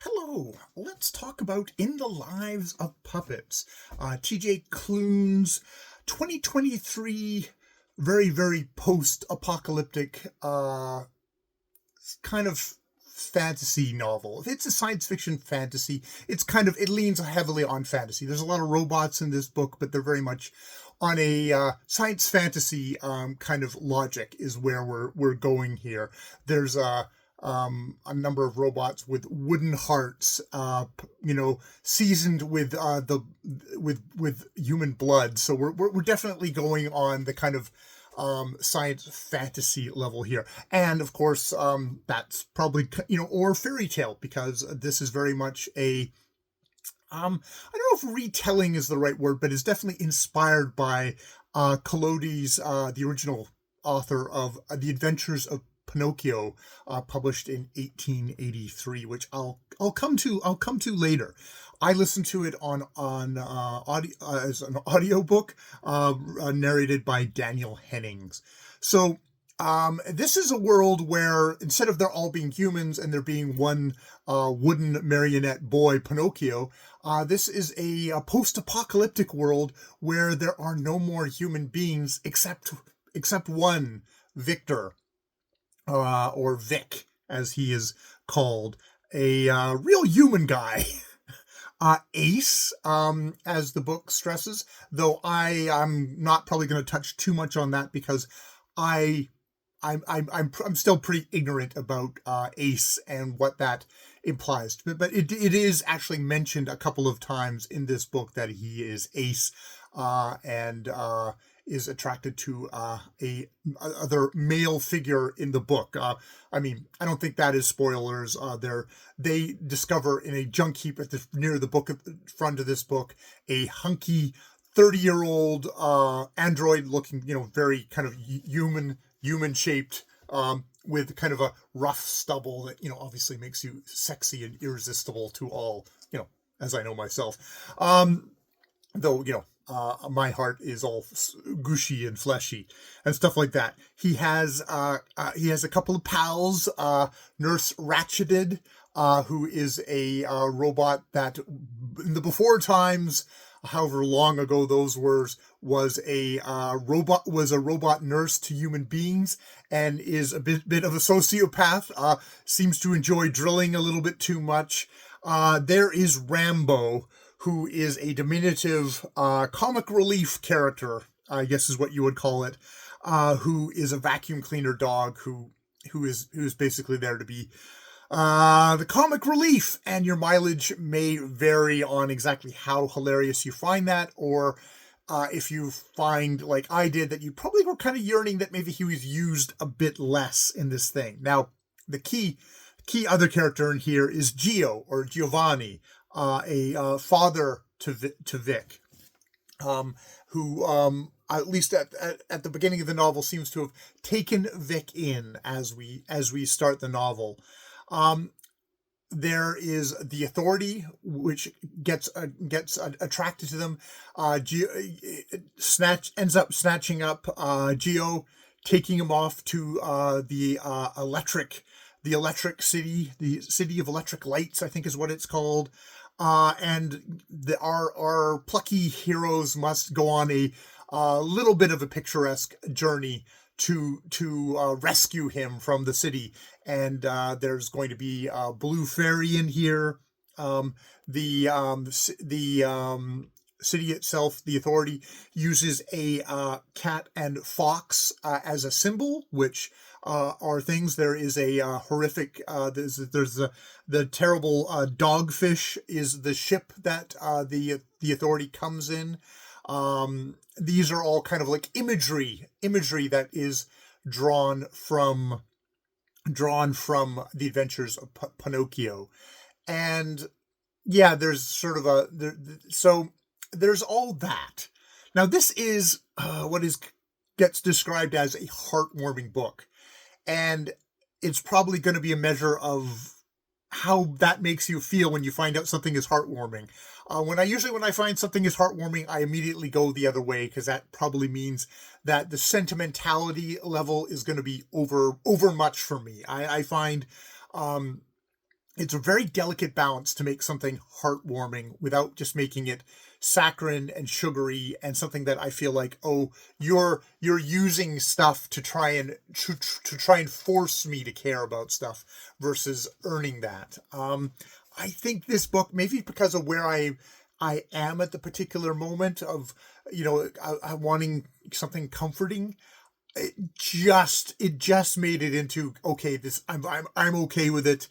Hello, let's talk about In the Lives of Puppets. TJ Klune's 2023, very post-apocalyptic kind of fantasy novel. It's a science fiction fantasy. It leans heavily on fantasy. There's a lot of robots in this book, but they're very much on a science fantasy kind of logic is where we're going here. There's a number of robots with wooden hearts, seasoned with with human blood. So we're definitely going on the kind of science fantasy level here, and of course that's probably or fairy tale, because this is very much a I don't know if retelling is the right word, but it's definitely inspired by Collodi's, the original author of The Adventures of Pinocchio, published in 1883, which I'll come to later. I listened to it on audio as an audiobook, narrated by Daniel Hennings. So this is a world where instead of they're all being humans and there being one wooden marionette boy, Pinocchio, this is a post-apocalyptic world where there are no more human beings except one, Victor, or Vic, as he is called, a real human guy. Ace, as the book stresses, though I'm not probably going to touch too much on that because I'm still pretty ignorant about Ace and what that implies. But it is actually mentioned a couple of times in this book that he is Ace, and is attracted to a other male figure in the book. I don't think that is spoilers. They discover in a junk heap near the front of this book a hunky 30-year-old android looking, very kind of human shaped, with kind of a rough stubble that obviously makes you sexy and irresistible to all, as I know myself. Though my heart is all gushy and fleshy and stuff like that. He has a couple of pals, Nurse Ratcheted, who is a robot that in the before times, however long ago those was a robot nurse to human beings, and is a bit of a sociopath. Seems to enjoy drilling a little bit too much. There is Rambo, who is a diminutive comic relief character, I guess is what you would call it, who is a vacuum cleaner dog who is basically there to be the comic relief, and your mileage may vary on exactly how hilarious you find that, or if you find, like I did, that you probably were kind of yearning that maybe he was used a bit less in this thing. Now, the key other character in here is Gio, or Giovanni, a father to Vic, who at least at the beginning of the novel seems to have taken Vic in as we start the novel. There is the Authority, which gets attracted to them. Ends up snatching up Gio, taking him off to the electric city, the city of electric lights, I think is what it's called. And our plucky heroes must go on a little bit of a picturesque journey to rescue him from the city. And there's going to be a blue fairy in here. The city itself, the Authority, uses a cat and fox as a symbol, which are things. There is a horrific. There's the terrible dogfish is the ship that the Authority comes in. These are all kind of like imagery that is drawn from the Adventures of Pinocchio, and yeah, there's sort of so there's all that. Now, this is what gets described as a heartwarming book, and it's probably going to be a measure of how that makes you feel when you find out something is heartwarming. When I find something is heartwarming, I immediately go the other way, because that probably means that the sentimentality level is going to be over much for me. I find it's a very delicate balance to make something heartwarming without just making it saccharine and sugary and something that I feel like, oh, you're using stuff to try and to try and force me to care about stuff versus earning that. I think this book, maybe because of where I am at the particular moment of, I wanting something comforting, it just made it into, okay, this I'm okay with it.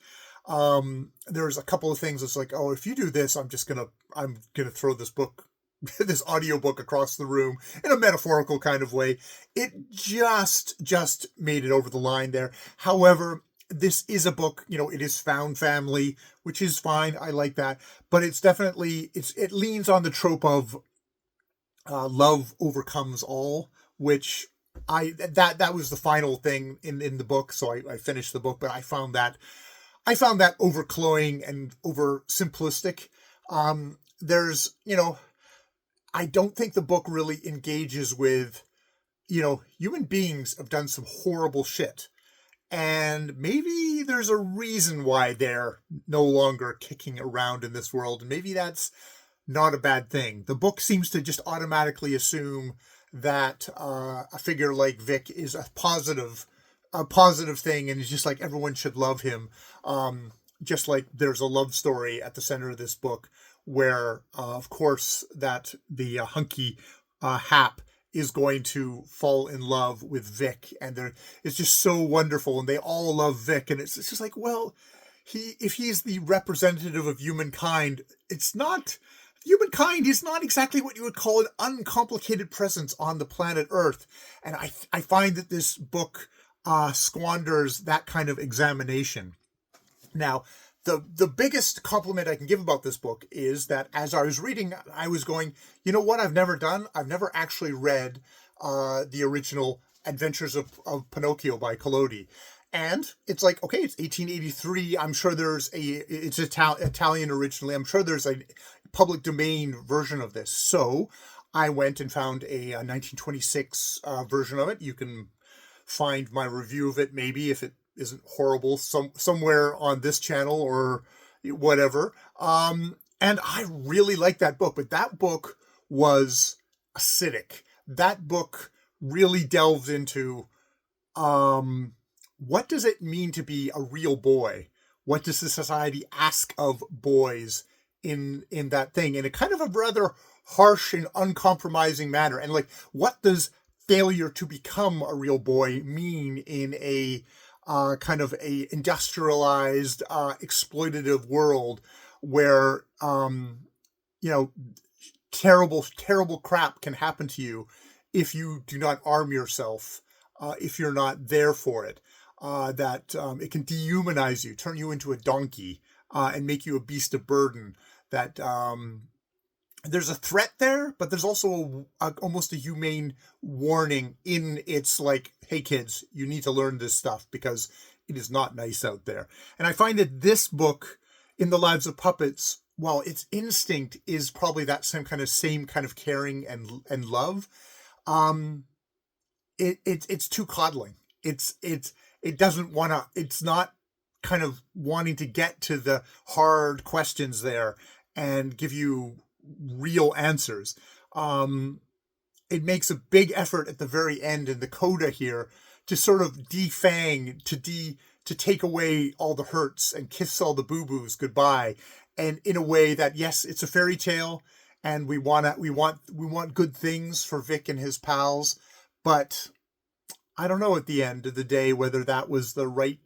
There's a couple of things that's like, oh, if you do this, I'm gonna throw this book, this audiobook across the room in a metaphorical kind of way. It just made it over the line there. However, this is a book, it is found family, which is fine. I like that, but it's definitely, it leans on the trope of love overcomes all, which that was the final thing in the book. So I finished the book, but I found that overcloying and over simplistic. There's, I don't think the book really engages with, human beings have done some horrible shit. And maybe there's a reason why they're no longer kicking around in this world. And maybe that's not a bad thing. The book seems to just automatically assume that a figure like Vic is a positive thing, and it's just like everyone should love him. Just like there's a love story at the center of this book, where of course that the hunky Hap is going to fall in love with Vic, and it's just so wonderful, and they all love Vic, and it's just like, well, if he's the representative of humankind, it's not. Humankind is not exactly what you would call an uncomplicated presence on the planet Earth, and I find that this book squanders that kind of examination. Now, the biggest compliment I can give about this book is that as I was reading, I was going, you know what I've never done? I've never actually read the original Adventures of Pinocchio by Collodi. And it's like, okay, it's 1883. I'm sure it's Italian originally. I'm sure there's a public domain version of this. So I went and found a 1926 version of it. You can find my review of it, maybe, if it isn't horrible, somewhere on this channel or whatever. And I really like that book, but that book was acidic. That book really delved into what does it mean to be a real boy? What does the society ask of boys in that thing? In a kind of a rather harsh and uncompromising manner. And like, what does failure to become a real boy mean in a kind of a industrialized, exploitative world where, terrible, terrible crap can happen to you if you do not arm yourself, if you're not there for it. That it can dehumanize you, turn you into a donkey, and make you a beast of burden. That there's a threat there, but there's also almost a humane warning in its like, hey kids, you need to learn this stuff because it is not nice out there. And I find that this book, In the Lives of Puppets, while its instinct is probably that same kind of caring and love, it's too coddling. It doesn't want to. It's not kind of wanting to get to the hard questions there and give you real answers. It makes a big effort at the very end in the coda here to sort of defang, to take away all the hurts and kiss all the boo-boos goodbye. And in a way that, yes, it's a fairy tale and we want good things for Vic and his pals, but I don't know at the end of the day whether that was the right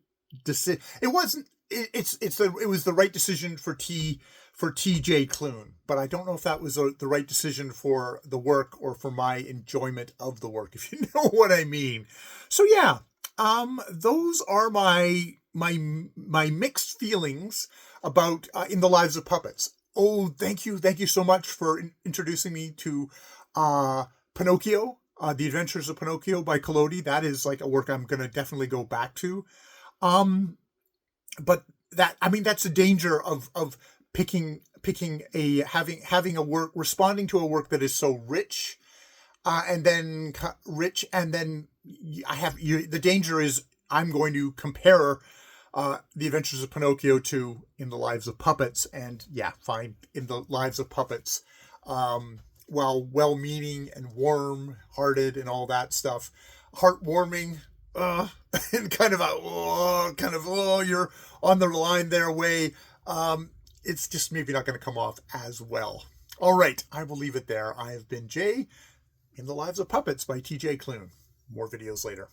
decision. It wasn't. It was the right decision for T.J. Klune, but I don't know if that was the right decision for the work or for my enjoyment of the work, if you know what I mean. So yeah, those are my mixed feelings about In the Lives of Puppets. Oh, thank you so much for introducing me to Pinocchio. The Adventures of Pinocchio by Collodi. That is like a work I'm going to definitely go back to. But that's the danger of picking having a work, responding to a work that is so rich, and then the danger is I'm going to compare The Adventures of Pinocchio 2 in the Lives of Puppets, and yeah, fine, in the Lives of Puppets. While well-meaning and warm-hearted and all that stuff, heartwarming, and kind of you're on the line there way. It's just maybe not going to come off as well. All right, I will leave it there. I have been Jay in the Lives of Puppets by TJ Klune. More videos later.